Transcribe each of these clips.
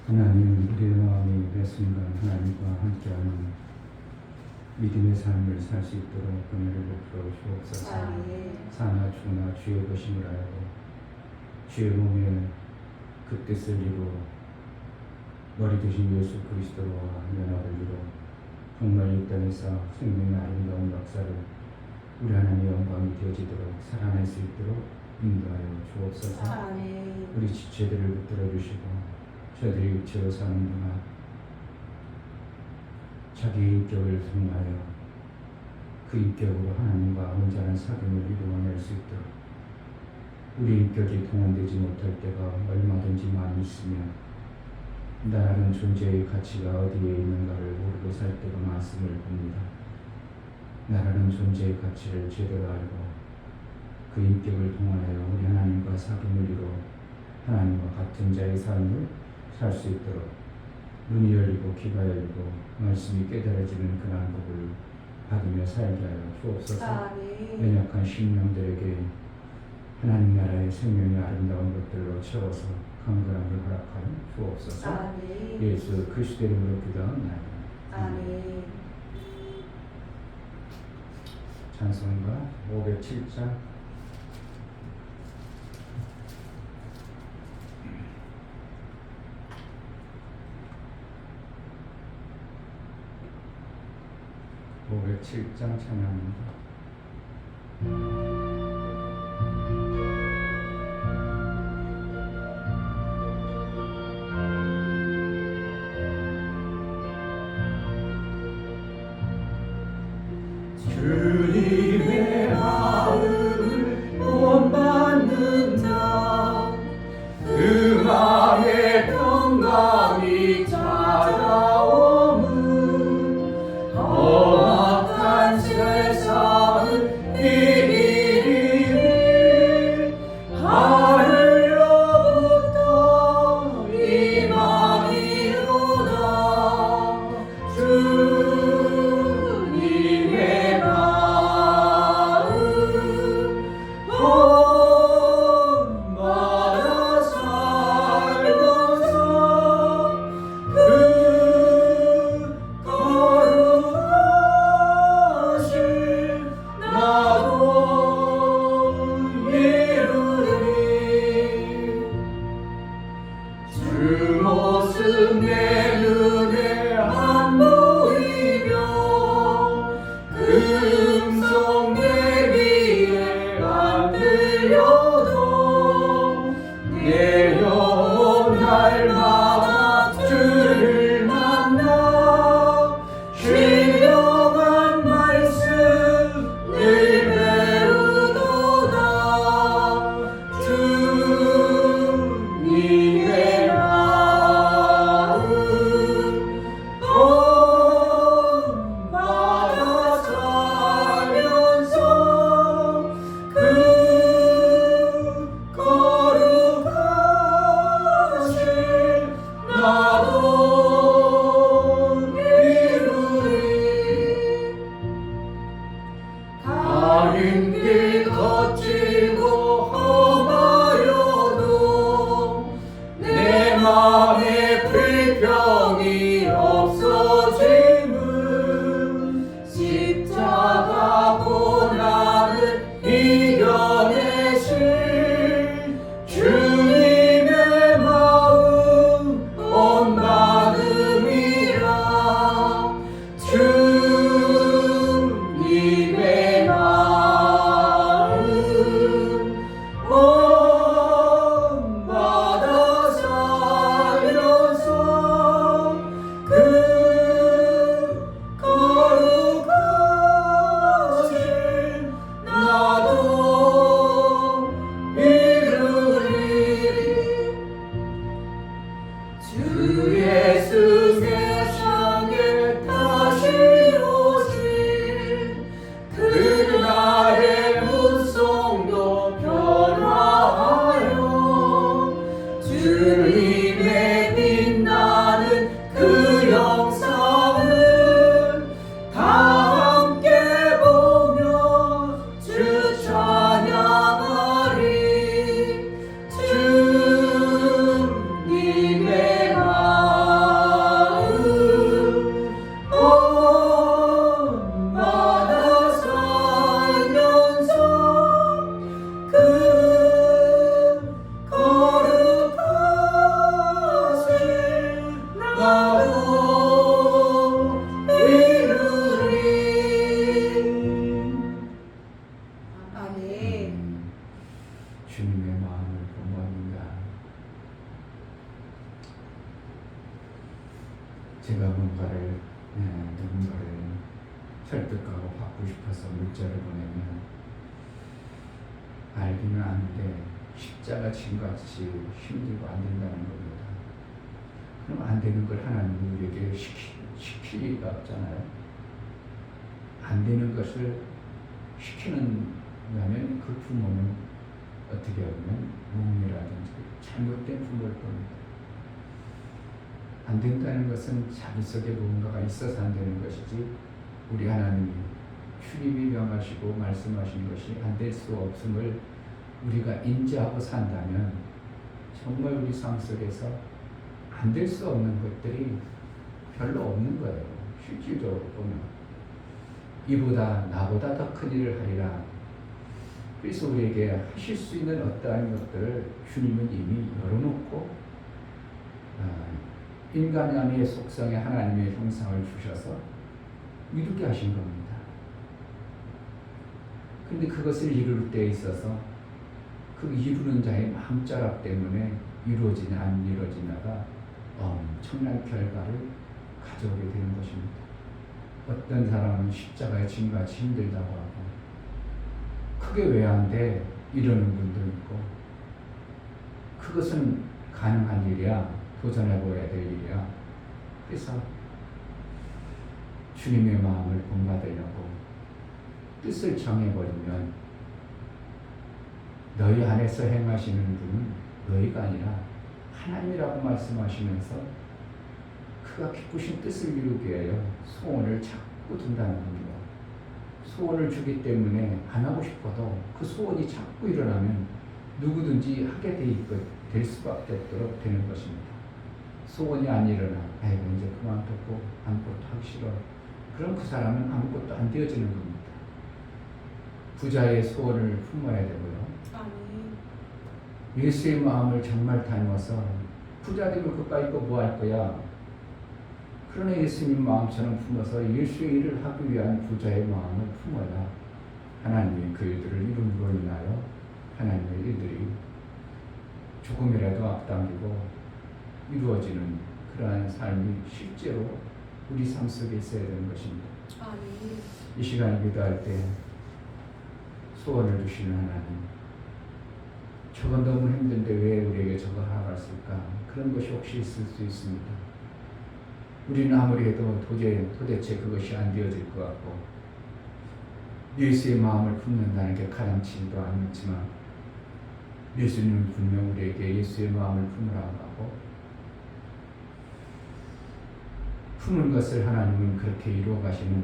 하나님, 우리의 마음이 매 순간 하나님과 함께하는 믿음의 삶을 살 수 있도록 은혜를 베풀어 주옵소서. 사나 죽으나 주의 것임을 알고 주의 몸에 그 뜻을 이루어 머리 되신 예수 그리스도와 연합을 이루어 정말 이 땅에서 생명의 아름다운 역사를 우리 하나님의 영광이 되어지도록 살아낼 수 있도록 인도하여 주옵소서. 우리 지체들을 붙들어 주시고 저들이 육체로 사는 동안 자기 인격을 통하여 그 인격으로 하나님과 온전한 사귐을 이루어낼 수 있도록 우리 인격이 동원되지 못할 때가 얼마든지 많이 있으며 나라는 존재의 가치가 어디에 있는가를 모르고 살 때가 많음을 봅니다. 나라는 존재의 가치를 제대로 알고 그 인격을 동원하여 우리 하나님과 사귐을 이루어 하나님과 같은 자의 삶을 살 수 있도록 눈이 열리고 귀가 열리고 말씀이 깨달아지는 그러한 복을 받으며 살게 하여 주옵소서. 연약한 심령들에게 하나님 나라의 생명의 아름다운 것들로 채워서 강건함을 허락하여 주옵소서. 예수 그리스도의 이름으로 기도합니다. 아멘. 찬송가 507장 찬양합니다. 주님의 마음을 본받는다. 그 맘에 평강이 찾아오는 험악한 세상은 이리니 하늘로부터 이망이로다. 주님의 마음 본받아 살면서 그 거룩하신 나도 이루리. 주 모습 내 눈에 안 보이며 그 음성 내 귀에 안 들려도 내 영혼 날마다 주를 만나 신령한 말씀을 배우도다. 주님의 마음 본받아 살면서 그 거룩하신 나도 이루리. 다른 길 거치고 험하여도 내 맘에 불평이 없어짐은 십자가 고난을 이겨내실 주님의 마음 본받음이라. 주님의 마음 본받아 살면서 제가 누군가를 설득하고 받고 싶어서 문자를 보내면 알기는 아는데 십자가 진같이 힘들고 안 된다는 겁니다. 그럼 안 되는 걸 하나님이 우리에게 시킬 리가 없잖아요. 안 되는 것을 시키는다면 그 부모는 어떻게 보면 몸이라든지 잘못된 부모일 겁니다. 안 된다는 것은 자기 속에 무언가가 있어서 안 되는 것이지, 우리 하나님이 주님이 명하시고 말씀하신 것이 안 될 수 없음을 우리가 인지하고 산다면 정말 우리 삶 속에서 안 될 수 없는 것들이 별로 없는 거예요. 실질적으로 보면 이보다 나보다 더 큰 일을 하리라. 그래서 우리에게 하실 수 있는 어떠한 것들을 주님은 이미 열어놓고 인간 안의 속성에 하나님의 형상을 주셔서 이루게 하신 겁니다. 근데 그것을 이룰 때에 있어서 그 이루는 자의 마음자락 때문에 이루어지냐 안 이루어지냐가 엄청난 결과를 가져오게 되는 것입니다. 어떤 사람은 십자가의 짐같이 힘들다고 하고 그게 왜 안 돼? 이러는 분도 있고, 그것은 가능한 일이야, 도전해보아야 될 일이야. 그래서 주님의 마음을 본받으려고 뜻을 정해버리면 너희 안에서 행하시는 분은 너희가 아니라 하나님이라고 말씀하시면서 그가 기쁘신 뜻을 이루기 위하여 소원을 자꾸 둔다는 겁니다. 소원을 주기 때문에 안 하고 싶어도 그 소원이 자꾸 일어나면 누구든지 하게 될 수밖에 없도록 되는 것입니다. 소원이 안 일어나, 아이고 이제 그만두고 아무것도 하기 싫어. 그럼 그 사람은 아무것도 안 되어지는 겁니다. 부자의 소원을 품어야 되고요. 예수의 마음을 정말 닮아서 부자 되면 그까 있고 뭐 할 거야. 그러나 예수님 마음처럼 품어서 예수의 일을 하기 위한 부자의 마음을 품어야 하나님이 그 일들을 이룸으로 인하여 하나님의 일들이 조금이라도 앞당기고 이루어지는 그러한 삶이 실제로 우리 삶 속에 있어야 되는 것입니다. 이 시간에 기도할 때 소원을 주시는 하나님, 저건 너무 힘든데 왜 우리에게 저걸 하라고 했을까? 그런 것이 혹시 있을 수 있습니다. 우리는 아무리 해도 도대체 그것이 안 되어질 것 같고 예수의 마음을 품는다는 게 가당치도 않지만 예수님은 분명 우리에게 예수의 마음을 품으라고 하고 품은 것을 하나님은 그렇게 이루어 가시는,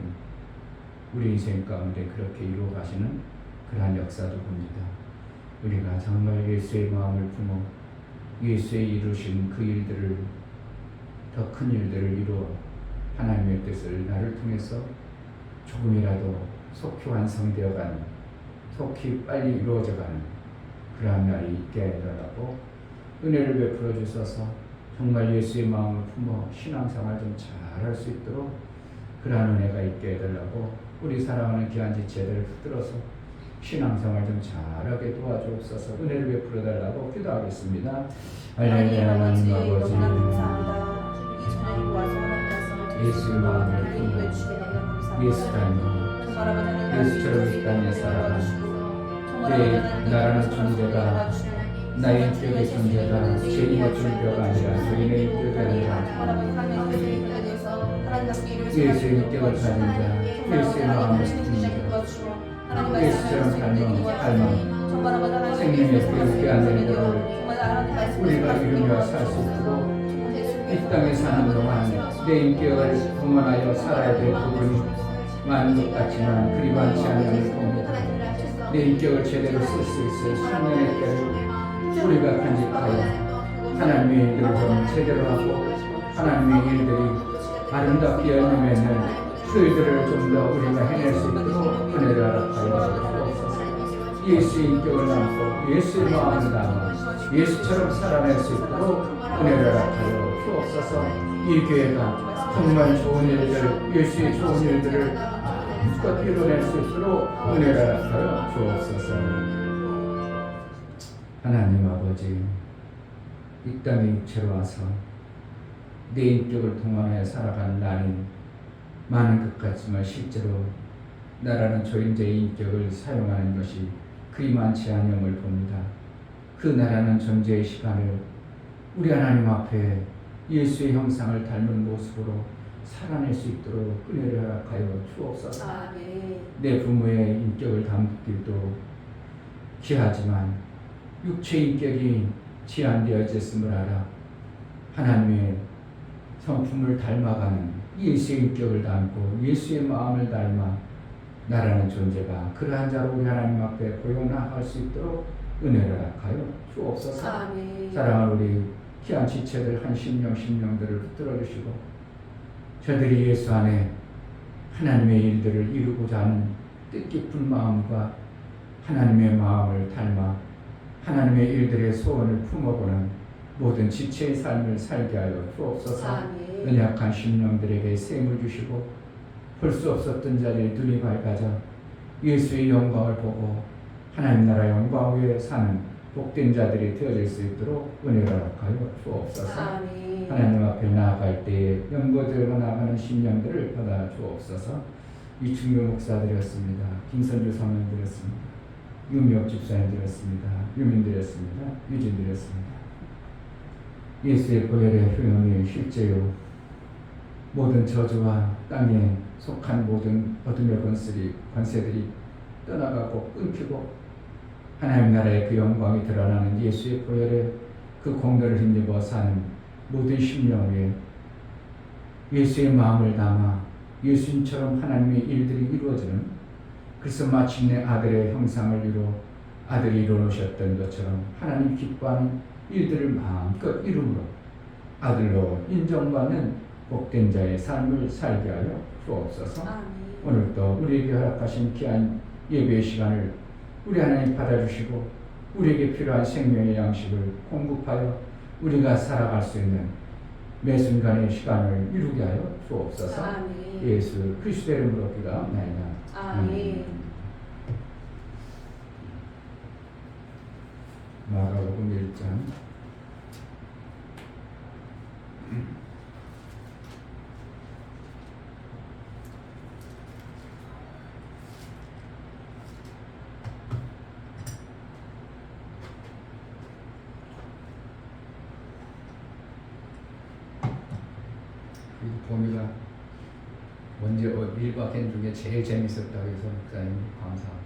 우리 인생 가운데 그렇게 이루어 가시는 그러한 역사도 봅니다. 우리가 정말 예수의 마음을 품어 예수의 이루신 그 일들을, 더 큰 일들을 이루어 하나님의 뜻을 나를 통해서 조금이라도 속히 완성되어가는, 속히 빨리 이루어져가는 그러한 날이 있게 해달라고 은혜를 베풀어 주셔서 정말 예수의 마음을 품어 신앙생활 좀 잘할 수 있도록 그러한 은혜가 있게 해달라고, 우리 사랑하는 귀한 지체들을 붙들어서 신앙생활 좀 잘하게 도와주옵소서. 은혜를 베풀어 달라고 기도하겠습니다. 할렐루야. 하나님 아버지, 예수의 마음을 품어 예수 닮아 예수처럼 이 땅에 살아가는 내 나라는 존재가, 나의 인격의 존재가 제 인격의 뼈가 아니라 저희의 인격이 아니라 예수의 인격을 가진 자, 예수의 마음을 품는 자, 예수처럼 닮아 생명의 뼈에 안는 것을 우리가 이루며 살 수 있도록 이 땅에 사는 동안 내 인격을 동원하여 살아야 될 부분이 많은 것 같지만 그리 많지 않음을 봅니다. 내 인격을 제대로 쓸 수 있을 생명의 뼈를 우리가 간직하여 하나님의 일들을 좀 제대로 하고 하나님의 일들이 아름답게 열매 맺는 그 일들을 좀 더 우리가 해낼 수 있도록 은혜를 허락하여 주옵소서. 예수의 인격을 담고 예수의 마음을 담아 예수처럼 살아낼 수 있도록 은혜를 허락하여 주옵소서. 이 교회가 정말 좋은 일들, 예수의 좋은 일들을 마음껏 이뤄낼 수 있도록 은혜를 허락하여 주옵소서. 하나님 아버지, 이 땅에 육체로 와서 내 인격을 동원해 살아가는 나는 많은 것 같지만 실제로 나라는 조인자의 인격을 사용하는 것이 그리 많지 않음을 봅니다. 그 나라는 존재의 시간을 우리 하나님 앞에 예수의 형상을 닮은 모습으로 살아낼 수 있도록 은혜를 허락하여 주옵소서. 아멘. 내 부모의 인격을 담기도 귀하지만 육체의 인격이 제한되어졌음을 알아 하나님의 성품을 닮아가는 예수의 인격을 담고 예수의 마음을 닮아 나라는 존재가 그러한 자로 우리 하나님 앞에 고요 나아갈 수 있도록 은혜를 허락하여 주옵소서. 아멘. 사랑하는 우리 귀한 지체들 한 심령들을 붙들어 주시고 저들이 예수 안에 하나님의 일들을 이루고자 하는 뜻깊은 마음과 하나님의 마음을 닮아 하나님의 일들의 소원을 품어보는 모든 지체의 삶을 살게 하여 주옵소서. 아멘. 연약한 심령들에게 셈을 주시고 볼 수 없었던 자리에 눈이 밝아져 예수의 영광을 보고 하나님 나라 영광 위에 사는 복된 자들이 되어질 수 있도록 은혜를 허락하여 주옵소서. 아멘. 하나님 앞에 나아갈 때에 연고되어 나가는 심령들을 받아 주옵소서. 이충교 목사드렸습니다. 김선주 사모님드렸습니다. 유미옥 집사님드렸습니다. 유민드렸습니다. 유진드렸습니다. 예수의 보혈의 효용이 실제요 모든 저주와 땅에 속한 모든 어둠의 권세들이 떠나가고 끊기고 하나님 나라의 그 영광이 드러나는 예수의 보혈의 그 공로를 힘입어 사는 모든 심령 위에 예수의 마음을 담아 예수님처럼 하나님의 일들이 이루어지는 그래서 마침내 아들의 형상을 이루어 아들이 이루어놓으셨던 것처럼 하나님 기뻐하는 일들을 마음껏 이루므로 아들로 인정받는 복된 자의 삶을 살게 하여 주옵소서. 아멘. 오늘도 우리에게 허락하신 귀한 예배의 시간을 우리 하나님 받아주시고 우리에게 필요한 생명의 양식을 공급하여 우리가 살아갈 수 있는 매 순간의 시간을 이루게 하여 주옵소서. 아멘. 예수 그리스도의 이름으로 기도하옵나이다. 아멘. 마가복음 1장 봄이가 먼저 밀박한 중에 제일 재밌었다고 해서 목사님 감사하고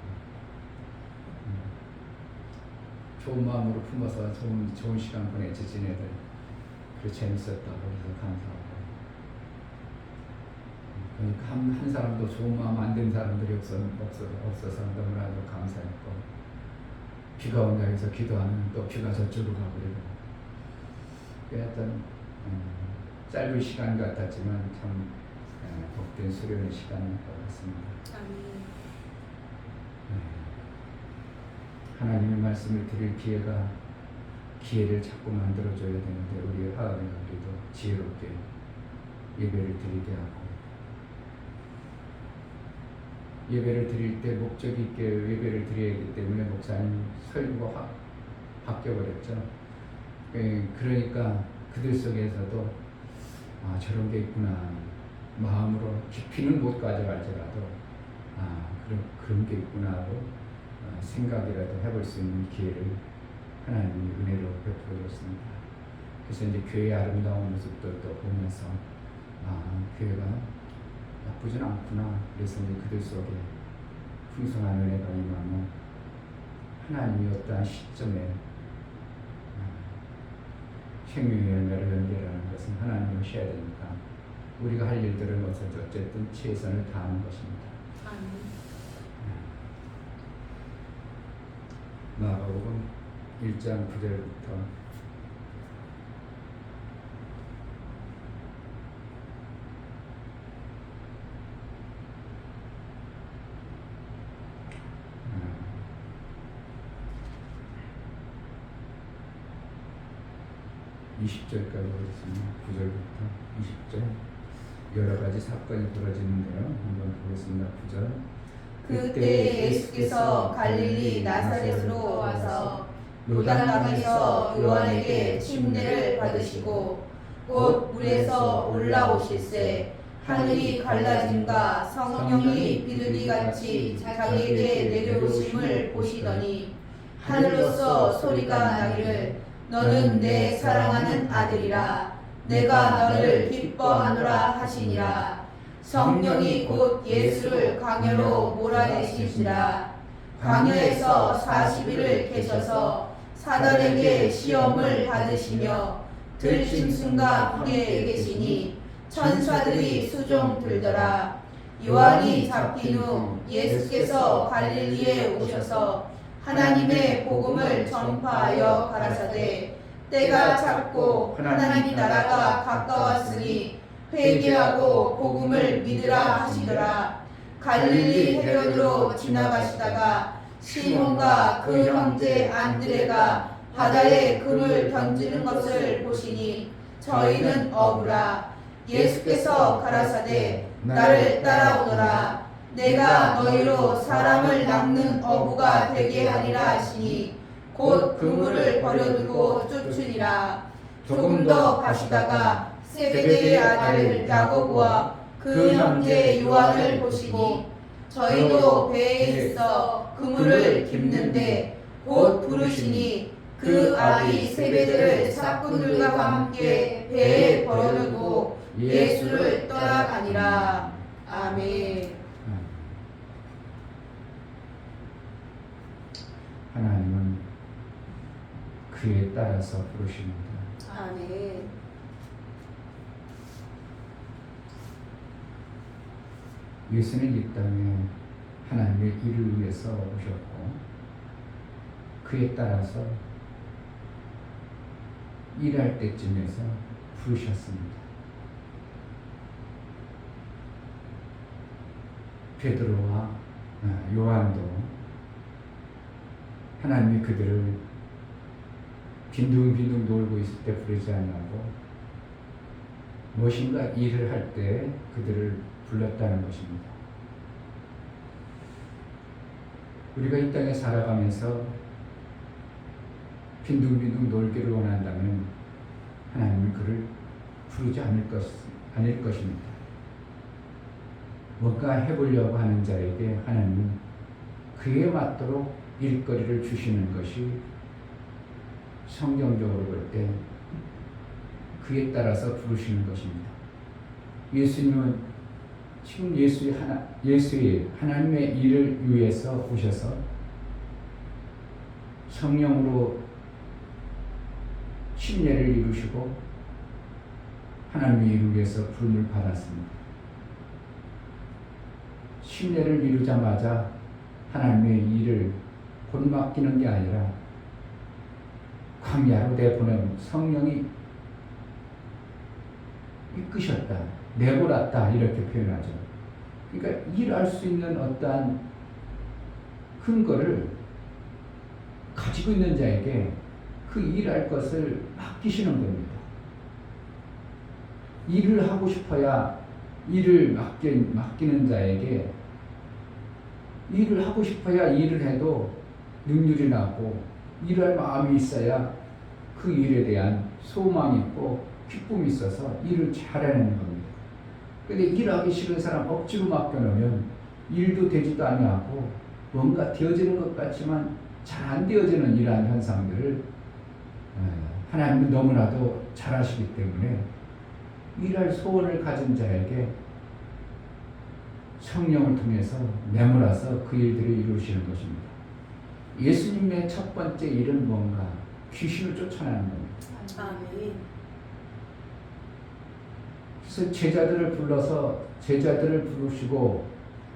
좋은 마음으로 품어서 좋은 시간 보냈지 지네들 그래 재밌었다고 해서 감사하고 그러니까 한 사람도 좋은 마음 안 든 사람들이 없어서 너무나도 감사했고 비가 온다 해서 기도하면 또 비가 저쪽으로 가버리고 하여튼 짧은 시간 같았지만 참 복된 수련의 시간인 것 같습니다. 아멘. 하나님의 말씀을 드릴 기회를 자꾸 만들어줘야 되는데 우리 하나님 우리도 지혜롭게 예배를 드리게 하고 예배를 드릴 때 목적 있게 예배를 드려야 하기 때문에 목사님 설교가 확 바뀌어버렸죠. 그러니까 그들 속에서도 저런 게 있구나 마음으로 깊이는 못 가져갈지라도 그런 게 있구나 하고 생각이라도 해볼 수 있는 기회를 하나님이 은혜로 베풀어 줬습니다. 그래서 이제 교회의 아름다운 모습도 또 보면서 교회가 나쁘진 않구나. 그래서 이제 그들 속에 풍성한 은혜가 임하며 하나님이 어떠한 시점에 생명의 열매를 연결하는 것은 하나님이 하셔야 되니까 우리가 할 일들은 어쨌든 최선을 다하는 것입니다. 아멘. 마가복음 1장 9절부터 음. 20절까지 보겠습니다. 9절부터 20절 여러 가지 사건이 벌어지는데요. 한번 보겠습니다. 9절 그때 예수께서 갈릴리 나사렛으로 와서 요단강에서 요한에게 침례를 받으시고 곧 물에서 올라오실세 하늘이 갈라짐과 성령이 비둘기같이 자기에게 내려오심을 보시더니 하늘로서 소리가 나기를 너는 내 사랑하는 아들이라 내가 너를 기뻐하노라 하시니라. 성령이 곧 예수를 광야로 몰아내시니라. 광야에서 40일을 계셔서 사단에게 시험을 받으시며 들짐승과 함께 계시니 천사들이 수종 들더라. 요한이 잡힌 후 예수께서 갈릴리에 오셔서 하나님의 복음을 전파하여 가라사대 때가 찼고 하나님 나라가 가까웠으니 회개하고 복음을 믿으라 하시더라. 갈릴리 해변으로 지나가시다가 시몬과 그 형제 안드레가 바다에 금을 던지는 것을 보시니 저희는 어부라. 예수께서 가라사대 나를 따라오너라. 내가 너희로 사람을 낚는 어부가 되게 하리라 하시니 곧 그물을 버려두고 쫓으니라. 조금 더 가시다가 세베대의 아들 야고보와 그 형제 요한을 보시니 저희도 배에 있어 그물을 깁는데 곧 부르시니 그 아비 세베대를 사꾼들과 함께 배에 버려두고 예수를 떠나가니라. 아멘. 하나님은 그에 따라서 부르십니다. 아멘. 예수는 이 땅에 하나님의 일을 위해서 오셨고 그에 따라서 일할 때쯤에서 부르셨습니다. 베드로와 요한도 하나님이 그들을 빈둥빈둥 놀고 있을 때 부르지 않냐고 무엇인가 일을 할 때 그들을 불렀다는 것입니다. 우리가 이 땅에 살아가면서 빈둥빈둥 놀기를 원한다면 하나님은 그를 부르지 않을 것입니다. 뭔가 해보려고 하는 자에게 하나님은 그에 맞도록 일거리를 주시는 것이 성경적으로 볼 때 그에 따라서 부르시는 것입니다. 예수님은 지금 예수의 하나님의 일을 위해서 오셔서 성령으로 침례를 이루시고 하나님의 일을 위해서 부름을 받았습니다. 침례를 이루자마자 하나님의 일을 곧 맡기는 게 아니라 광야로 내보내는 성령이 이끄셨다, 내보랐다 이렇게 표현하죠. 그러니까 일할 수 있는 어떠한 근거를 가지고 있는 자에게 그 일할 것을 맡기시는 겁니다. 일을 하고 싶어야 일을 맡기는 자에게 일을 하고 싶어야 일을 해도 능률이 나고 일할 마음이 있어야 그 일에 대한 소망이 있고 기쁨이 있어서 일을 잘해내는 겁니다. 그런데 일하기 싫은 사람 억지로 맡겨놓으면 일도 되지도 아니하고 뭔가 되어지는 것 같지만 잘 안 되어지는 이러한 현상들을 하나님은 너무나도 잘 아시기 때문에 일할 소원을 가진 자에게 성령을 통해서 내몰아서 그 일들을 이루시는 것입니다. 예수님의 첫 번째 일은 뭔가? 귀신을 쫓아내는 겁니다. 아멘. 그래서 제자들을 불러서 제자들을 부르시고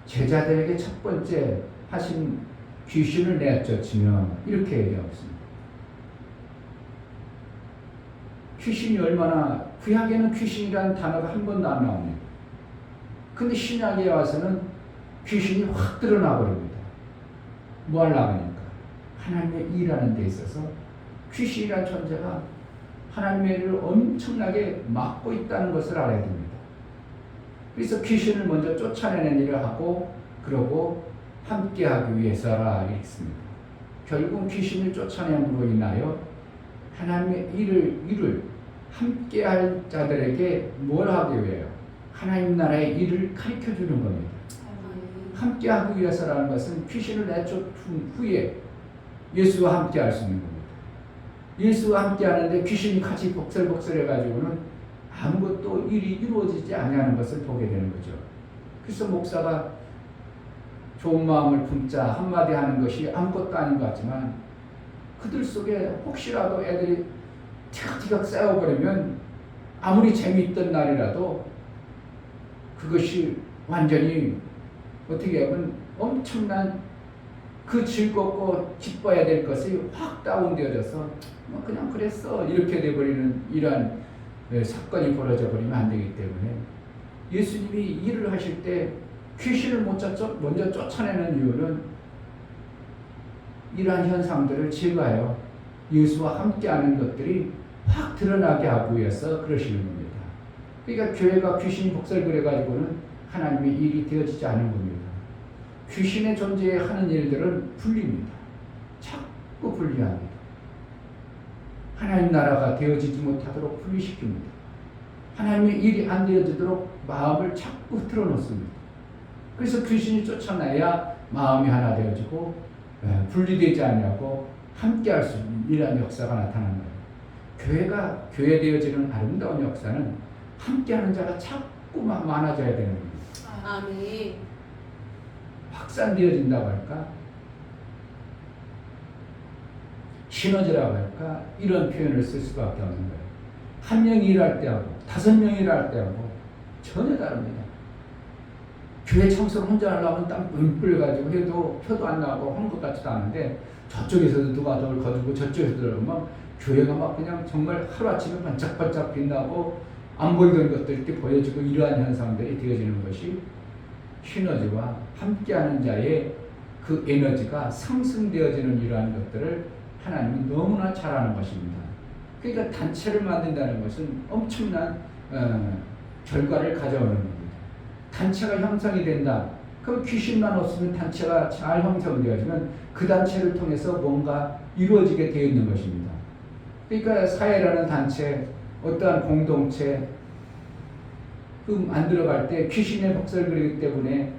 제자들에게 첫 번째 하신 귀신을 내쫓으면 이렇게 얘기하고 있습니다. 귀신이 얼마나, 구약에는 귀신이라는 단어가 한 번도 안 나옵니다. 근데 신약에 와서는 귀신이 확 드러나 버립니다. 뭐 하려고 하니까? 하나님의 일하는 데 있어서 귀신이라는 존재가 하나님의 일을 엄청나게 막고 있다는 것을 알아야 됩니다. 그래서 귀신을 먼저 쫓아내는 일을 하고 그러고 함께하기 위해서라 했습니다. 결국 귀신을 쫓아냄으로 인하여 하나님의 일을 함께할 자들에게 뭘 하기 위해요? 하나님 나라의 일을 가르쳐 주는 겁니다. 함께하기 위해서라는 것은 귀신을 내쫓은 후에 예수와 함께할 수 있는 겁니다. 예수와 함께하는데 귀신이 같이 복설복설해가지고는 아무것도 일이 이루어지지 아니하는 것을 보게 되는 거죠. 그래서 목사가 좋은 마음을 품자 한마디 하는 것이 아무것도 아닌 것 같지만 그들 속에 혹시라도 애들이 티격티격 싸워버리면 아무리 재미있던 날이라도 그것이 완전히 어떻게 하면 엄청난 그 즐겁고 기뻐야 될 것이 확 다운되어져서 그냥 그랬어 이렇게 돼버리는 이러한 사건이 벌어져 버리면 안 되기 때문에 예수님이 일을 하실 때 귀신을 먼저 쫓아내는 이유는 이러한 현상들을 제거하여 예수와 함께하는 것들이 확 드러나게 하기 위해서 그러시는 겁니다. 그러니까 교회가 귀신이 복설거려가지고는 하나님의 일이 되어지지 않은 겁니다. 귀신의 존재에 하는 일들은 불립니다. 자꾸 분리합니다. 하나님 나라가 되어지지 못하도록 분리시킵니다. 하나님의 일이 안 되어지도록 마음을 자꾸 틀어놓습니다. 그래서 귀신이 쫓아나야 마음이 하나 되어지고 분리되지 않냐고 함께할 수 있는 이러한 역사가 나타나는 거예요. 교회가 교회되어지는 아름다운 역사는 함께하는 자가 자꾸만 많아져야 되는 겁니다. 아멘. 확산되어진다고 할까? 시너지라고 할까? 이런 표현을 쓸 수밖에 없는 거예요. 한 명이 일할 때하고 5명이 일할 때하고 전혀 다릅니다. 교회 청소를 혼자 하려면 땀 뿔뿔 가지고 해도 표도 안 나고 한 것 같지도 않은데 저쪽에서도 누가 덜 거두고 저쪽에서 들어오면 교회가 막 그냥 정말 하루아침에 반짝반짝 빛나고 안 보이던 것들 이렇게 보여지고 이러한 현상들이 되어지는 것이 시너지와 함께하는 자의 그 에너지가 상승되어지는 이러한 것들을 하나님은 너무나 잘 아는 것입니다. 그러니까 단체를 만든다는 것은 엄청난 결과를 가져오는 겁니다. 단체가 형성이 된다. 그럼 귀신만 없으면 단체가 잘 형성되어지면 그 단체를 통해서 뭔가 이루어지게 되어 있는 것입니다. 그러니까 사회라는 단체, 어떠한 공동체 만들어갈 때 귀신의 복설거리기 때문에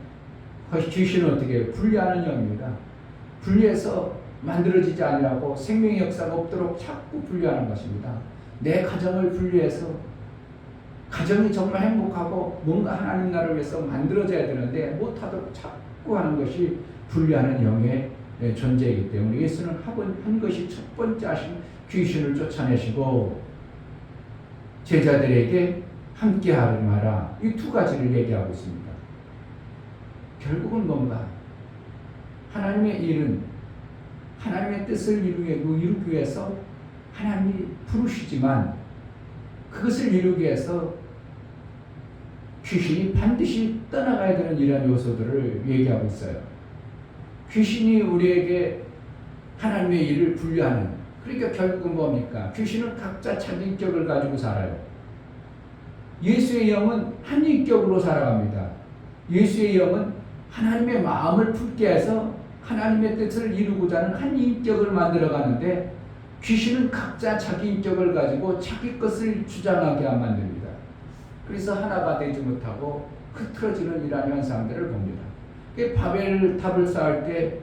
귀신은 어떻게 해요? 분리하는 영입니다. 분리해서 만들어지지 아니라고 생명의 역사가 없도록 자꾸 분리하는 것입니다. 내 가정을 분리해서 가정이 정말 행복하고 뭔가 하나님 나라를 위해서 만들어져야 되는데 못하도록 자꾸 하는 것이 분리하는 영의 존재이기 때문에 예수는 한 것이 첫 번째 하신 귀신을 쫓아내시고 제자들에게 함께하지 마라. 이 두 가지를 얘기하고 있습니다. 결국은 뭔가 하나님의 일은 하나님의 뜻을 이루기 위해서 하나님이 부르시지만 그것을 이루기 위해서 귀신이 반드시 떠나가야 되는 이러한 요소들을 얘기하고 있어요. 귀신이 우리에게 하나님의 일을 분리하는, 그러니까 결국은 뭡니까? 귀신은 각자 자기 인격을 가지고 살아요. 예수의 영은 한 인격으로 살아갑니다. 예수의 영은 하나님의 마음을 품게 해서 하나님의 뜻을 이루고자 하는 한 인격을 만들어 가는데 귀신은 각자 자기 인격을 가지고 자기 것을 주장하게 만듭니다. 그래서 하나가 되지 못하고 흐트러지는 이러한 현상들을 봅니다. 바벨 탑을 쌓을 때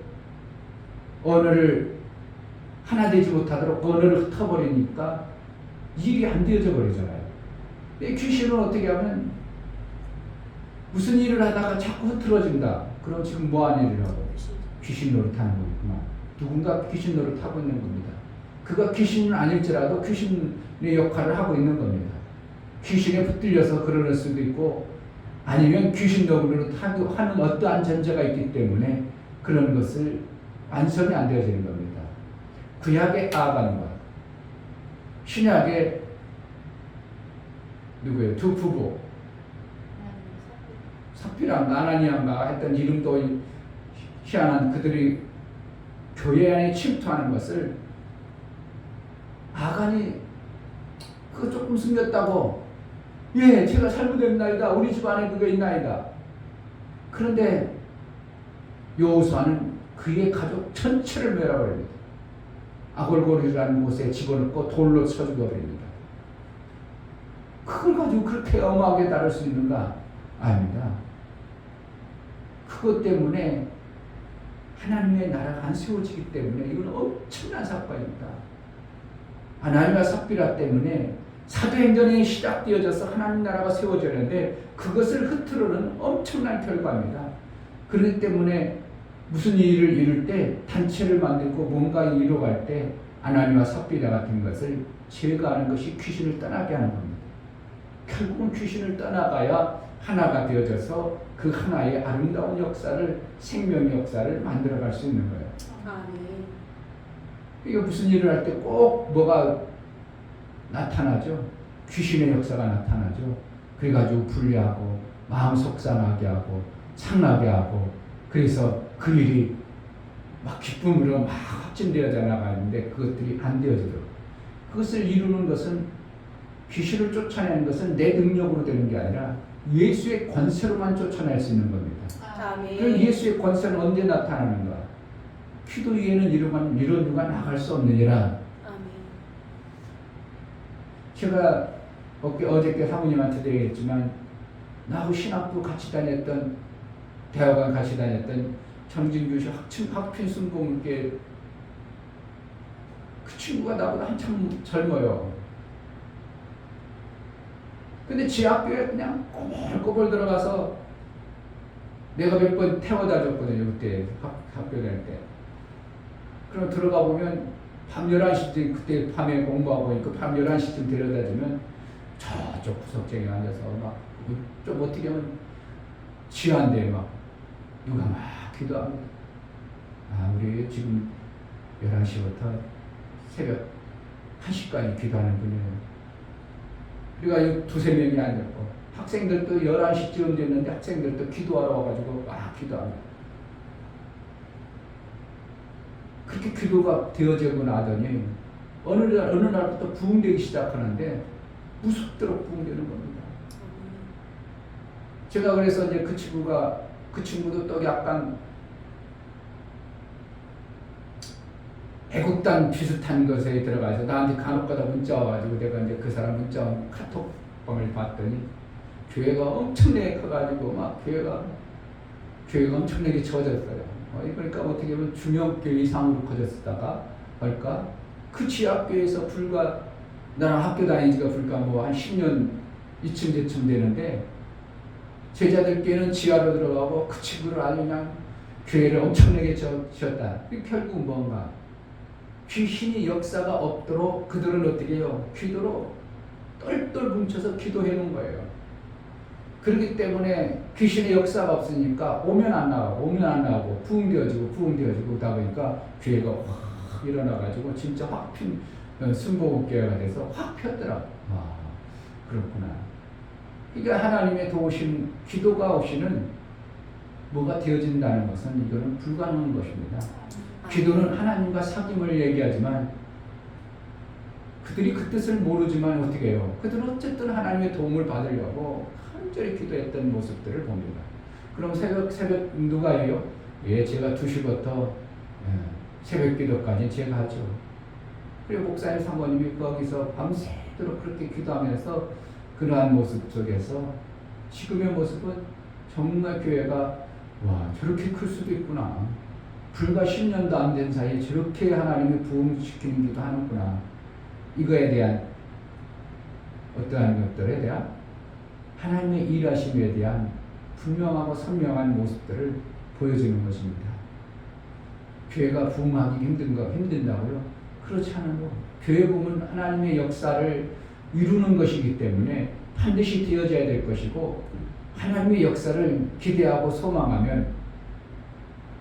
언어를 하나 되지 못하도록 언어를 흩어버리니까 일이 안 되어져 버리잖아요. 귀신은 어떻게 하면 무슨 일을 하다가 자꾸 흐트러진다. 그럼 지금 뭐하는 일을 하고? 귀신 노릇하는 거구만. 누군가 귀신 노릇하고 있는 겁니다. 그가 귀신은 아닐지라도 귀신의 역할을 하고 있는 겁니다. 귀신에 붙들려서 그러는 수도 있고 아니면 귀신 노릇하는 어떠한 전제가 있기 때문에 그런 것을 완성이 안 되어지는 겁니다. 구약의 아간과 신약의 누구예요? 두 부부 삽비랑 아나니아가 했던 이름도 희한한 그들이 교회 안에 침투하는 것을 아간이 그거 조금 숨겼다고 예 제가 잘못했나이다 우리 집 안에 그거 있나이다. 그런데 여호수아는 그의 가족 전체를 멸하버립니다. 아골골이라는 곳에 집어넣고 돌로 쳐 죽여버립니다. 그걸 가지고 그렇게 엄하게 다룰 수 있는가? 아닙니다. 그것 때문에 하나님의 나라가 안 세워지기 때문에 이건 엄청난 사건입니다. 하나님과 삽비라 때문에 사도행전이 시작되어져서 하나님 나라가 세워지는데 그것을 흐트러는 엄청난 결과입니다. 그렇기 때문에 무슨 일을 이룰 때 단체를 만들고 뭔가 이루어갈 때 하나님과 삽비라 같은 것을 제거하는 것이 귀신을 떠나게 하는 겁니다. 결국은 귀신을 떠나가야 하나가 되어져서 그 하나의 아름다운 역사를 생명의 역사를 만들어갈 수 있는 거예요. 아멘. 이거 무슨 일을 할 때 꼭 뭐가 나타나죠. 귀신의 역사가 나타나죠. 그래가지고 불리하고 마음 속상하게 하고 창나게 하고 그래서 그 일이 막 기쁨으로 막 확진되어져 나가는데 그것들이 안 되어지도록 그것을 이루는 것은 귀신을 쫓아내는 것은 내 능력으로 되는 게 아니라 예수의 권세로만 쫓아낼 수 있는 겁니다. 아멘. 그럼 예수의 권세는 언제 나타나는가? 기도 위에는 이런 이가 나갈 수 없느니라. 아멘. 제가 어저께 사모님한테도 얘기했지만 나하고 신학부 같이 다녔던 대학원 같이 다녔던 정진규 씨 학핀 순봉께 그 친구가 나보다 한참 젊어요. 근데 지 학교에 그냥 꼬불꼬불 들어가서 내가 몇 번 태워다 줬거든요. 그때 학교 다닐 때. 그럼 들어가 보면 밤 11시쯤 그때 밤에 공부하고 보니까 밤 11시쯤 데려다 주면 저쪽 구석쟁이에 앉아서 막 좀 어떻게 하면 지한데 막 누가 막 기도합니다. 아, 우리 지금 11시부터 새벽 1시까지 기도하는 분이에요. 그러니까 두세 명이 앉았고 학생들도 11시쯤 됐는데 학생들도 기도하러 와가지고 막 기도합니다. 그렇게 기도가 되어지고 나더니 어느 날부터 부흥되기 시작하는데 무섭도록 부흥되는 겁니다. 제가 그래서 이제 그 친구도 또 약간 애국당 비슷한 것에 들어가서 나한테 간혹가다 문자 와가지고 내가 이제 그 사람 문자 카톡방을 봤더니 교회가 엄청나게 커가지고 막 교회가 엄청나게 처졌어요. 그러니까 어떻게 보면 중형교회 이상으로 커졌다가 할까 그 지하교회에서 불과 나랑 학교 다닌 지가 불과 뭐 한 10년 이쯤 되는데 제자들께는 지하로 들어가고 그 친구를 아주 그냥 교회를 엄청나게 지었다. 결국 뭔가 귀신이 역사가 없도록 그들은 어떻게 해요? 기도로 똘똘 뭉쳐서 기도해 놓은 거예요. 그렇기 때문에 귀신의 역사가 없으니까 오면 안 나가고 부흥되어지고 그러다 보니까 교회가 확 일어나가지고 진짜 확 핀 순복음교회가 돼서 확 폈더라. 아, 그렇구나. 그러니까 하나님의 도우심, 기도가 없이는 뭐가 되어진다는 것은 이거는 불가능한 것입니다. 기도는 하나님과 사귐을 얘기하지만 그들이 그 뜻을 모르지만 어떻게 해요? 그들은 어쨌든 하나님의 도움을 받으려고 간절히 기도했던 모습들을 봅니다. 그럼 새벽 누가 해요? 예, 제가 2시부터 새벽 기도까지 제가 하죠. 그리고 목사님 사모님이 거기서 밤새도록 그렇게 기도하면서 그러한 모습 속에서 지금의 모습은 정말 교회가 와 저렇게 클 수도 있구나. 불과 10년도 안 된 사이에 저렇게 하나님이 부흥시키는 기도 하는구나. 이거에 대한 어떠한 것들에 대한 하나님의 일하심에 대한 분명하고 선명한 모습들을 보여주는 것입니다. 교회가 부흥하기 힘든다고요? 그렇지 않아요. 교회 부흥은 하나님의 역사를 이루는 것이기 때문에 반드시 되어져야 될 것이고 하나님의 역사를 기대하고 소망하면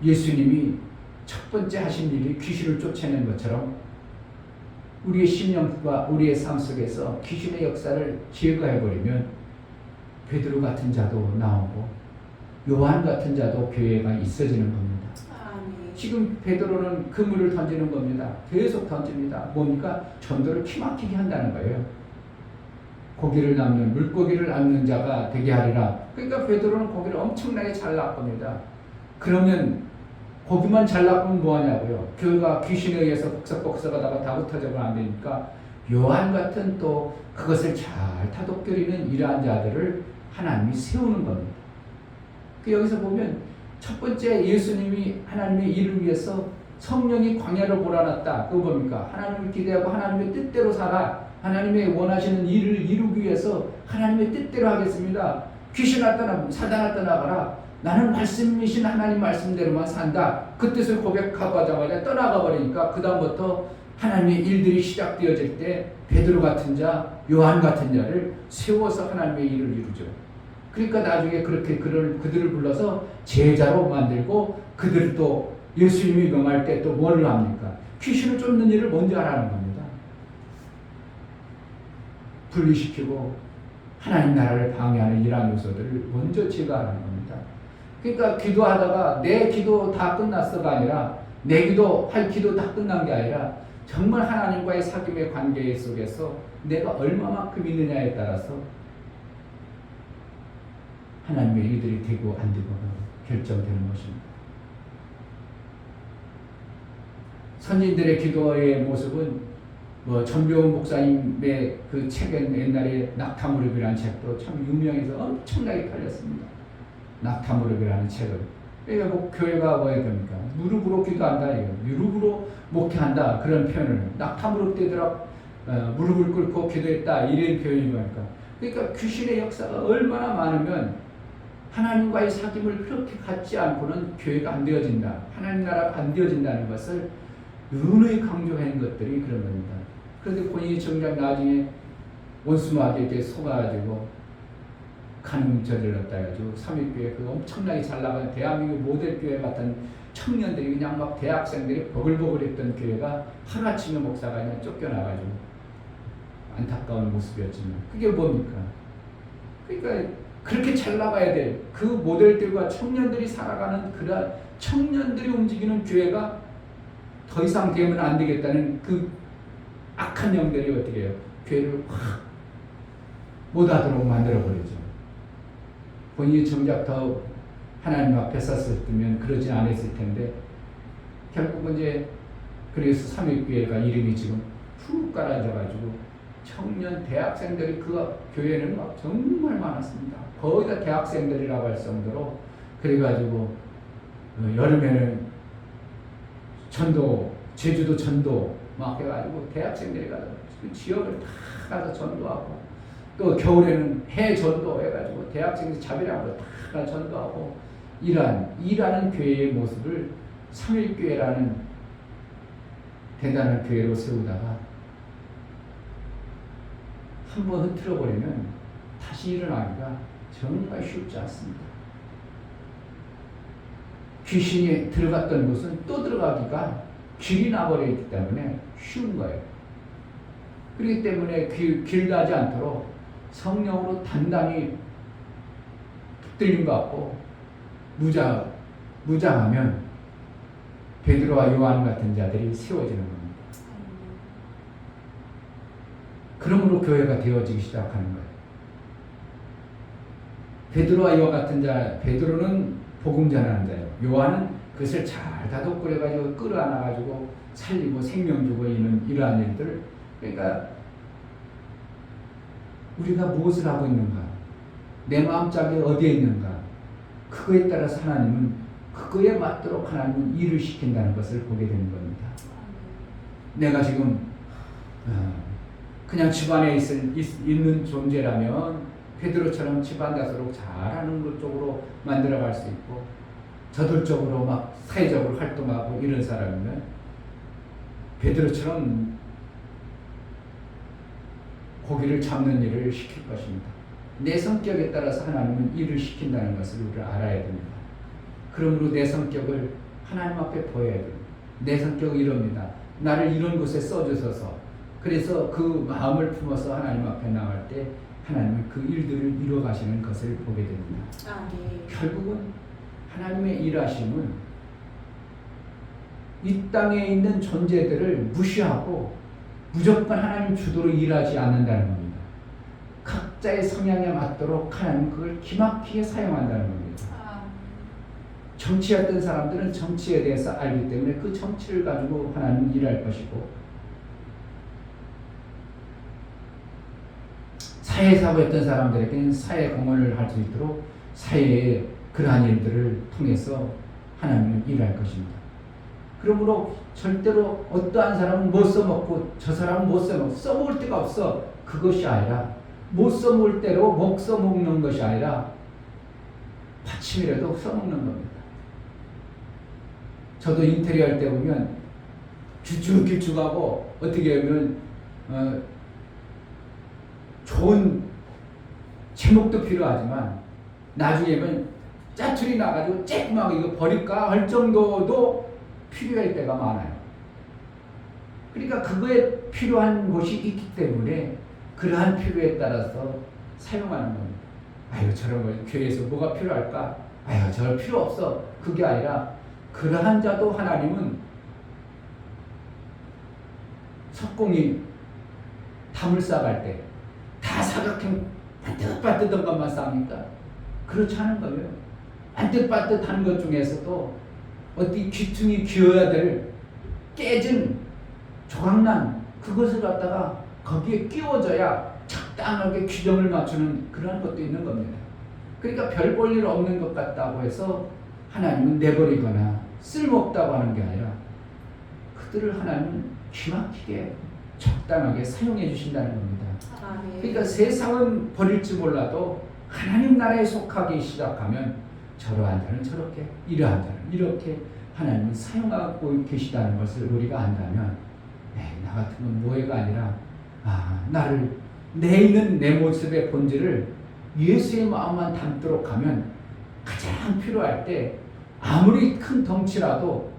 예수님이 첫 번째 하신 일이 귀신을 쫓아낸 것처럼 우리의 심령과 우리의 삶 속에서 귀신의 역사를 제거해버리면 베드로 같은 자도 나오고 요한 같은 자도 교회가 있어지는 겁니다. 아멘. 지금 베드로는 그물을 던지는 겁니다. 계속 던집니다. 뭡니까? 전도를 기막히게 한다는 거예요. 물고기를 낚는 자가 되게 하리라. 그러니까 베드로는 고기를 엄청나게 잘 낚습니다. 그러면 고기만 잘 낚으면 뭐하냐고요? 교회가 귀신에 의해서 복석복석하다가 다 흩어져가 안 되니까 요한 같은 또 그것을 잘 타독거리는 이러한 자들을 하나님이 세우는 겁니다. 그 여기서 보면 첫 번째 예수님이 하나님의 일을 위해서 성령이 광야를 몰아놨다. 그거 뭡니까? 하나님을 기대하고 하나님의 뜻대로 살아. 하나님의 원하시는 일을 이루기 위해서 하나님의 뜻대로 하겠습니다. 귀신을 떠나 사단을 떠나가라. 나는 말씀이신 하나님 말씀대로만 산다. 그 뜻을 고백하고 하자마자 떠나가 버리니까 그 다음부터 하나님의 일들이 시작되어질 때 베드로 같은 자, 요한 같은 자를 세워서 하나님의 일을 이루죠. 그러니까 나중에 그렇게 그들을 불러서 제자로 만들고 그들을 또 예수님이 명할 때 또 뭐를 합니까? 귀신을 쫓는 일을 먼저 하라는 겁니다. 분리시키고 하나님 나라를 방해하는 이러한 요소들을 먼저 제거하라는 겁니다. 그러니까 기도하다가 내 기도 다 끝났어가 아니라 내 기도할 기도 다 끝난 게 아니라 정말 하나님과의 사귐의 관계 속에서 내가 얼마만큼 있느냐에 따라서 하나님의 일들이 되고 안 되고가 결정되는 것입니다. 선진들의 기도의 모습은 전병훈 목사님의 그 책은 옛날에 낙타무릎이라는 책도 참 유명해서 엄청나게 팔렸습니다. 낙타무릎이라는 책을. 그러니까 교회가 뭐 해야 됩니까? 무릎으로 기도한다. 이거. 무릎으로 목회한다. 그런 표현을. 낙타무릎 되더라. 무릎을 꿇고 기도했다. 이런 표현이 뭐니까. 그러니까 귀신의 역사가 얼마나 많으면 하나님과의 사귐을 그렇게 갖지 않고는 교회가 안 되어진다. 하나님 나라가 안 되어진다는 것을 누누이 강조한 것들이 그런 겁니다. 그런데 본인이 정작 나중에 원수마귀에게 속아가지고 간음 저질렀다 해가지고 삼위교회 그 엄청나게 잘 나간 대한민국 모델교회 같은 청년들이 그냥 막 대학생들이 버글버글했던 교회가 하루아침에 목사가 그냥 쫓겨나가지고 안타까운 모습이었지만 그게 뭡니까? 그러니까 그렇게 잘 나가야 될 그 모델들과 청년들이 살아가는 그런 청년들이 움직이는 교회가 더 이상 되면 안 되겠다는 그 악한 영들이 어떻게 해요? 교회를 확 못하도록 만들어버리죠. 본인이 정작 더 하나님 앞에 섰으면 그러지 않았을 텐데 결국은 이제 그래서 삼위교회가 이름이 지금 푹 깔아져가지고 청년 대학생들이 그 교회는 막 정말 많았습니다. 거의 다 대학생들이라고 할 정도로 그래가지고 여름에는 전도 제주도 전도 막 해가지고 대학생들이 가서 그 지역을 다 가서 전도하고 또 겨울에는 해 전도 해가지고 대학생들 자비랑으로 다 전도하고 일하는 교회의 모습을 삼일교회라는 대단한 교회로 세우다가 한번 흐트러버리면 다시 일어나기가 정말 쉽지 않습니다. 귀신이 들어갔던 곳은 또 들어가기가 길이 나버리기 때문에 쉬운 거예요. 그렇기 때문에 길나지 않도록 성령으로 단단히 붙들림 받고 무장하면 베드로와 요한 같은 자들이 세워지는 겁니다. 그러므로 교회가 되어지기 시작하는 거예요. 베드로와 요한 같은 자, 베드로는 복음 전하는 자예요. 요한은 그것을 잘 다독거려가지고 끌어안아가지고 살리고 생명 주고 있는 이러한 일들. 그러니까 우리가 무엇을 하고 있는가, 내 마음짝에 어디에 있는가, 그거에 따라서 하나님은 그거에 맞도록 하나님은 일을 시킨다는 것을 보게 되는 겁니다. 내가 지금 그냥 집안에 있는 존재라면 베드로처럼 집안 다스록 잘하는 것 쪽으로 만들어갈 수 있고 저돌적으로 막 사회적으로 활동하고 이런 사람이면 베드로처럼 고기를 잡는 일을 시킬 것입니다. 내 성격에 따라서 하나님은 일을 시킨다는 것을 우리가 알아야 됩니다. 그러므로 내 성격을 하나님 앞에 보여야 됩니다. 내 성격은 이럽니다. 나를 이런 곳에 써주셔서 그래서 그 마음을 품어서 하나님 앞에 나갈 때 하나님은 그 일들을 이루어 가시는 것을 보게 됩니다. 네. 결국은 하나님의 일하심은 이 땅에 있는 존재들을 무시하고 무조건 하나님 주도로 일하지 않는다는 겁니다. 각자의 성향에 맞도록 하나님은 그걸 기막히게 사용한다는 겁니다. 정치했던 사람들은 정치에 대해서 알기 때문에 그 정치를 가지고 하나님은 일할 것이고 사회사고 했던 사람들에게는 사회 공헌을 할 수 있도록 사회의 그러한 일들을 통해서 하나님은 일할 것입니다. 그러므로 절대로 어떠한 사람은 못 써먹고 저 사람은 못 써먹고 써먹을 데가 없어. 그것이 아니라 못 써먹을 대로 못 써먹는 것이 아니라 받침이라도 써먹는 겁니다. 저도 인테리어 할 때 보면 길쭉하고 어떻게 보면 좋은 제목도 필요하지만 나중에는 짜투리 나가지고 쬐끔하게 이거 버릴까 할 정도도 필요할 때가 많아요. 그러니까 그거에 필요한 것이 있기 때문에 그러한 필요에 따라서 사용하는 겁니다. 아유 저런 거 교회에서 뭐가 필요할까? 아유 저 필요 없어. 그게 아니라 그러한 자도 하나님은 석공이 담을 쌓아갈 때 다 사각형 반듯반듯한 것만 쌓습니까? 그렇지 않은 거예요. 반듯반듯한 것 중에서도 어디 귀퉁이 기어야 될 깨진 조각난 그것을 갖다가 거기에 끼워져야 적당하게 균형을 맞추는 그런 것도 있는 겁니다. 그러니까 별 볼 일 없는 것 같다고 해서 하나님은 내버리거나 쓸모없다고 하는 게 아니라 그들을 하나님은 기막히게 적당하게 사용해 주신다는 겁니다. 그러니까 세상은 버릴지 몰라도 하나님 나라에 속하기 시작하면 저러한 자는 저렇게 이러한 자는 이렇게 하나님은 사용하고 계시다는 것을 우리가 안다면 나 같은 건 노예가 아니라 나를 내 있는 내 모습의 본질을 예수의 마음만 담도록 하면 가장 필요할 때 아무리 큰 덩치라도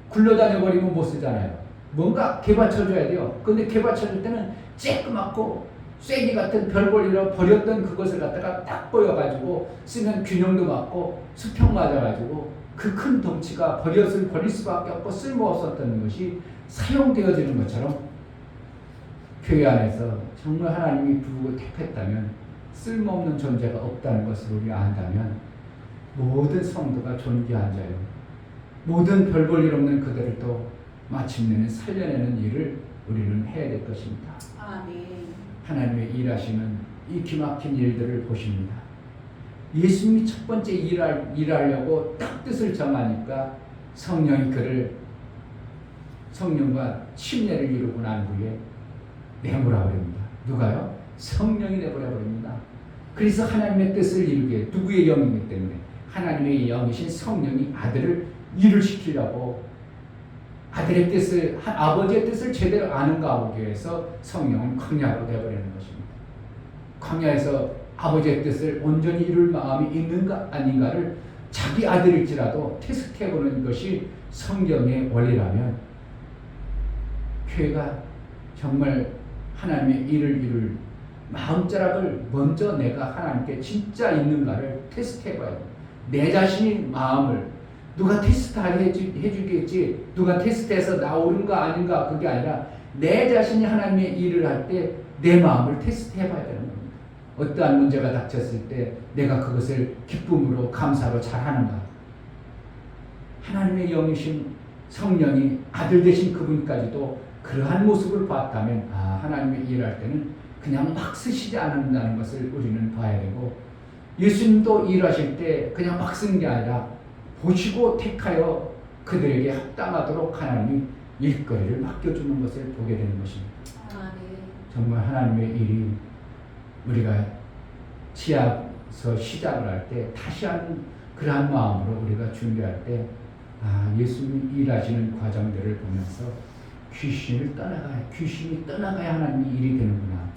굴러다녀 버리면 못 쓰잖아요. 뭔가 개받쳐줘야 돼요. 근데 개받쳐줄 때는 쬐끄맣고 쐐기 같은 별 볼일로 버렸던 그것을 갖다가 딱 보여가지고 쓰면 균형도 맞고 수평 맞아가지고 그 큰 덩치가 버릴 수밖에 없고 쓸모없었던 것이 사용되어지는 것처럼 교회 안에서 정말 하나님이 부르고 택했다면 쓸모없는 존재가 없다는 것을 우리가 안다면 모든 성도가 존귀한 자요. 모든 별 볼 일 없는 그들을 또 마침내는 살려내는 일을 우리는 해야 될 것입니다. 아멘. 하나님의 일하시는 이 기막힌 일들을 보십니다. 예수님이 첫 번째 일하려고 딱 뜻을 정하니까 성령이 그를 성령과 침례를 이루고 난 후에 내버려 버립니다. 누가요? 성령이 내버려 버립니다. 그래서 하나님의 뜻을 이루게 누구의 영이기 때문에 하나님의 영이신 성령이 아들을 일을 시키려고 아들의 뜻을 아버지의 뜻을 제대로 아는가 보기 위해서 성령은 광야로 되어버리는 것입니다. 광야에서 아버지의 뜻을 온전히 이룰 마음이 있는가 아닌가를 자기 아들일지라도 테스트해보는 것이 성경의 원리라면 교회가 정말 하나님의 일을 이룰 마음자락을 먼저 내가 하나님께 진짜 있는가를 테스트해봐야 돼요. 내 자신의 마음을 누가 테스트 해주겠지, 누가 테스트해서 나 옳은가 아닌가 그게 아니라 내 자신이 하나님의 일을 할 때 내 마음을 테스트해봐야 되는 겁니다. 어떠한 문제가 닥쳤을 때 내가 그것을 기쁨으로 감사로 잘하는가. 하나님의 영이신 성령이 아들 되신 그분까지도 그러한 모습을 봤다면 하나님의 일할 때는 그냥 막 쓰시지 않는다는 것을 우리는 봐야 되고 예수님도 일하실 때 그냥 막 쓰는 게 아니라 보시고 택하여 그들에게 합당하도록 하나님이 일거리를 맡겨주는 것을 보게 되는 것입니다. 정말 하나님의 일이 우리가 지하서 시작을 할 때 다시 한 그러한 마음으로 우리가 준비할 때 예수님이 일하시는 과정들을 보면서 귀신이 떠나가야 하나님의 일이 되는구나.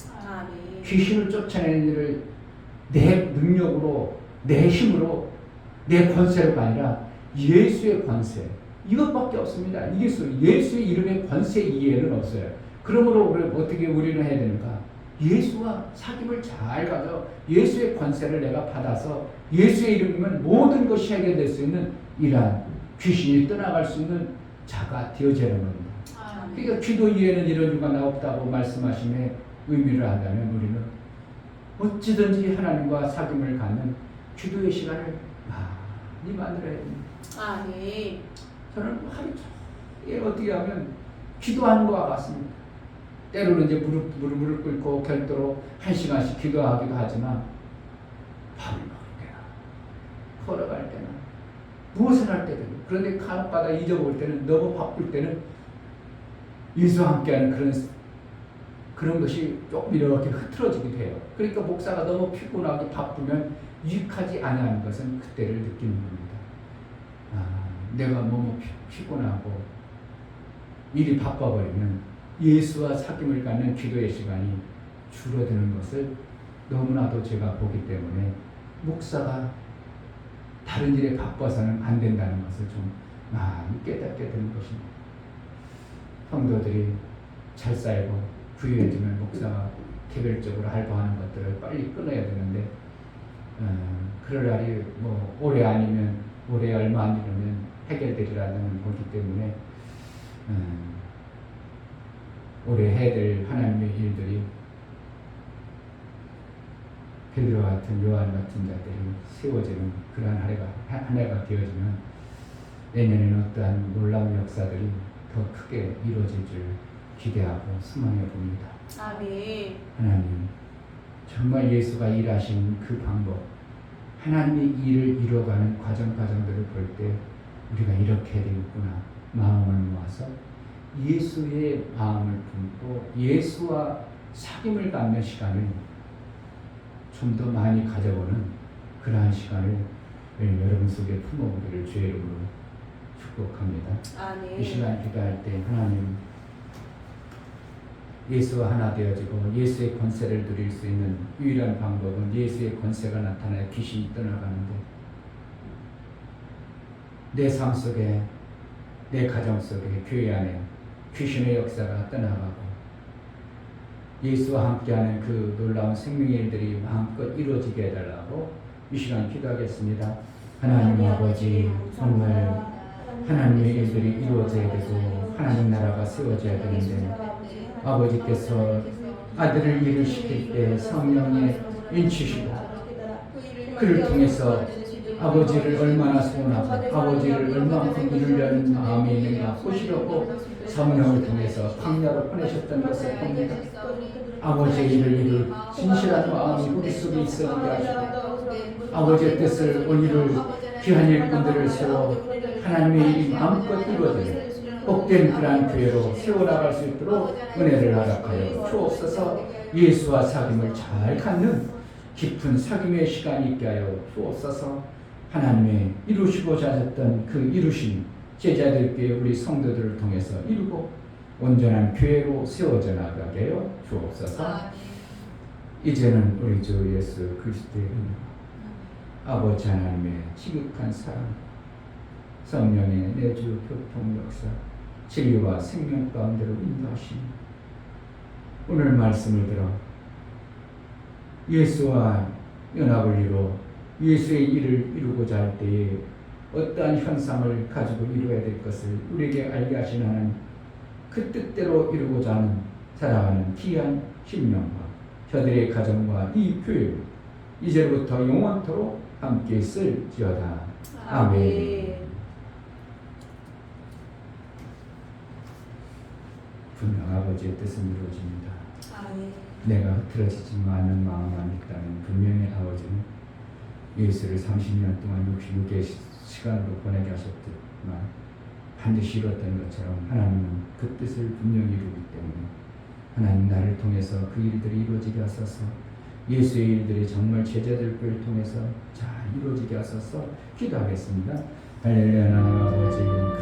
귀신을 쫓아내는 일을 내 능력으로 내 힘으로 내 권세가 아니라 예수의 권세 이것밖에 없습니다. 예수의 이름의 권세 이해는 없어요. 그러므로 어떻게 우리는 해야 되는가? 예수와 사귐을 잘 가져 예수의 권세를 내가 받아서 예수의 이름이면 모든 것이 해결될 수 있는 이러한 귀신이 떠나갈 수 있는 자가 되어져야 하는 겁니다. 그러니까 기도 이외에는 이런 이유가 없다고 말씀하심에 의미를 한다면 우리는 어찌든지 하나님과 사귐을 갖는 기도의 시간을 많이 만들어야 됩니다. 저는 하루 종일 어떻게 하면 기도하는 것과 같습니다. 때로는 이제 무릎을 꿇고 별도로 1시간씩 기도하기도 하지만 밥을 먹을 때나 걸어갈 때나 무엇을 할 때든 그런데 간혹가다 잊어볼 때는 너무 바쁠 때는 예수와 함께하는 그런 것이 조금 이렇게 흐트러지기도 해요. 그러니까 목사가 너무 피곤하고 바쁘면 유익하지 않은 것은 그때를 느끼는 겁니다. 내가 너무 피곤하고 일이 바빠버리면 예수와 사귐을 갖는 기도의 시간이 줄어드는 것을 너무나도 제가 보기 때문에 목사가 다른 일에 바빠서는 안 된다는 것을 좀 많이 깨닫게 되는 것입니다. 성도들이 잘 살고 부유해지면 목사가 개별적으로 할부하는 것들을 빨리 끊어야 되는데 그럴 날이 뭐 올해 아니면 올해 얼마 안 이르면 해결되리라는 보기 때문에 올해 해야 될 하나님의 일들이 베드로 같은 요한 같은 자들이 세워지는 그러한 한 해가 되어지면 내년에는 어떠한 놀라운 역사들이 더 크게 이루어질 줄 기대하고 소망해 봅니다. 아멘. 하나님, 정말 예수가 일하신 그 방법, 하나님의 일을 이루어가는 과정들을 볼 때 우리가 이렇게 되겠구나 마음을 모아서 예수의 마음을 품고 예수와 사귐을 갖는 시간을 좀 더 많이 가져보는 그러한 시간을 여러분 속에 품어보기를 주의 이름으로 축복합니다. 아멘. 이 시간 기도할 때 하나님 예수와 하나 되어지고 예수의 권세를 누릴 수 있는 유일한 방법은 예수의 권세가 나타나야 귀신이 떠나가는데 내 삶 속에 내 가정 속에 교회 안에 귀신의 역사가 떠나가고 예수와 함께하는 그 놀라운 생명의 일들이 마음껏 이루어지게 해달라고 이 시간 기도하겠습니다. 하나님 아버지, 정말 하나님의 일들이 이루어져야 되고 하나님 나라가 세워져야 되는데 아버지께서 아들을 일으키실 때 성령에 인치시고 그를 통해서 아버지를 얼마나 소원하고 아버지를 얼마만큼 이루려는 마음이 있는가 보시려고 성령을 통해서 광야로 보내셨던 것을 봅니다. 아버지의 일을 이룰 진실한 마음이 우리 속에 있어지게 하시고 아버지의 뜻을 오늘을 귀한 일꾼들을 세워 하나님의 일이 마음껏 이루어지는 복된 그러한 교회로 세워나갈 수 있도록 은혜를 허락하여 주옵소서. 예수와 사귐을 잘 갖는 깊은 사귐의 시간이 있게 하여 주옵소서. 하나님의 이루시고자 하셨던 그 이루신 제자들께 우리 성도들을 통해서 이루고 온전한 교회로 세워져 나가게 하여 주옵소서. 이제는 우리 주 예수 그리스도의 은혜와 아버지 하나님의 지극한 사랑, 성령의 내주 교통 역사, 진리와 생명 가운데로 인도하시니 오늘 말씀을 들어 예수와 연합을 이루어 예수의 일을 이루고자 할 때에 어떠한 현상을 가지고 이루어야 될 것을 우리에게 알게 하시는 하나님, 그 뜻대로 이루고자 하는 살아가는 귀한 신명과 저들의 가정과 이 교회 이제부터 영원토록 함께 있을지어다. 아멘. 분명 아버지의 뜻은 이루어집니다. 아멘. 내가 흐트러지지 않는 마음만 있다면 분명히 아버지는 예수를 30년 동안 66개의 시간으로 보내게 하셨지만 반드시 이뤘던 것처럼 하나님은 그 뜻을 분명히 이루기 때문에 하나님 나를 통해서 그 일들이 이루어지게 하소서. 예수의 일들이 정말 제자들을 통해서 잘 이루어지게 하소서. 기도하겠습니다. 할렐루야. 하나님 아버지